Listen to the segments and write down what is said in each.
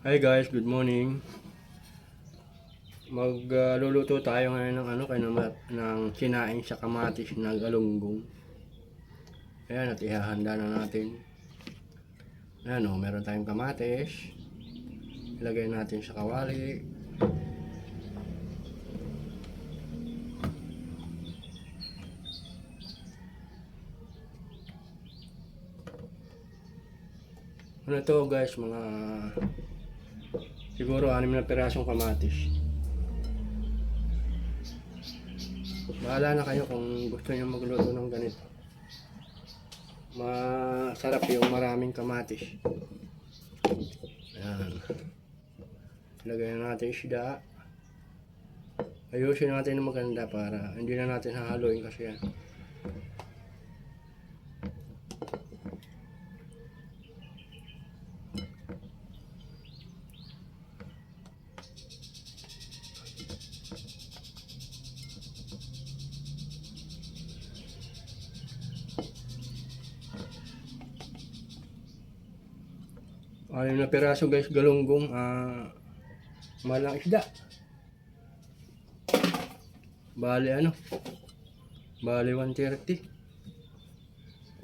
Hi guys, good morning. Magluluto tayo ngayon ng ng kinain sa kamatis na galunggong. Ayan, at ihahanda na natin. Ayan o, meron tayong kamatis. Ilagay natin sa kawali. Ano to guys, siguro 6 na pirasong kamatis. Bahala na kayo kung gusto niyo magluto ng ganito. Masarap yung maraming kamatis. Ayan. Lagyan natin isda. Ayusin natin ng maganda para hindi na natin hahaluin kasi yan. Anim na piraso guys, galunggong, malang isda. Bali Bali 130.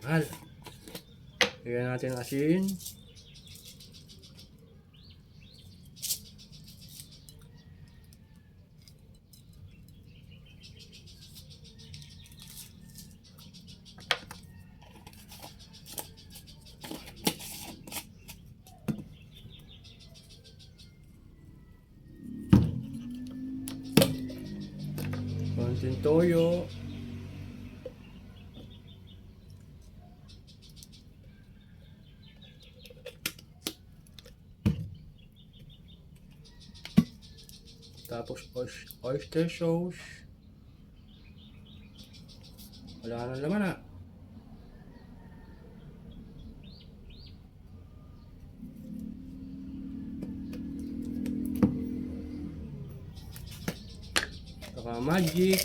Mahal. Lagyan natin asin. Konting toyo. Tapos oyster sauce. Wala na laman na. Saka magic.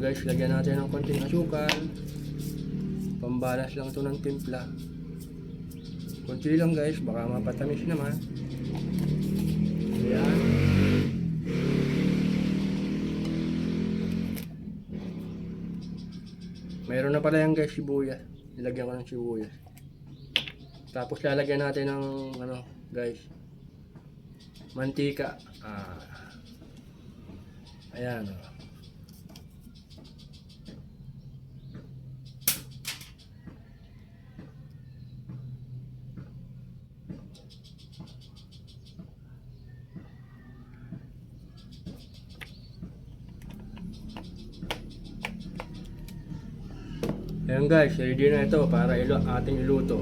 Guys, lagyan natin ng konting asukal. Pambalas lang to ng timpla. Konti lang guys, baka mapatamis naman. Ayan. Mayroon na pala yan guys, sibuyas. Nilagyan ko ng sibuyas. Tapos lalagyan natin ng guys, mantika. Ayan o. Ayan guys, ready na ito para ating iluto.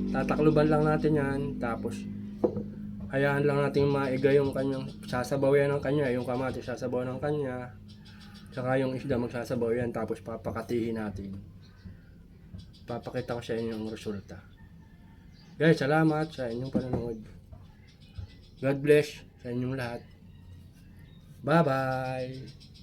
Tatakluban lang natin yan, tapos hayaan lang natin maiga yung kanyang sasabaw yan ng kanya, yung kamatis sasabaw ng kanya, saka yung isda magsasabaw yan, tapos papakatihin natin. Papakita ko sa inyo yung resulta. Guys, salamat sa inyong panonood. God bless sa inyong lahat. Bye bye.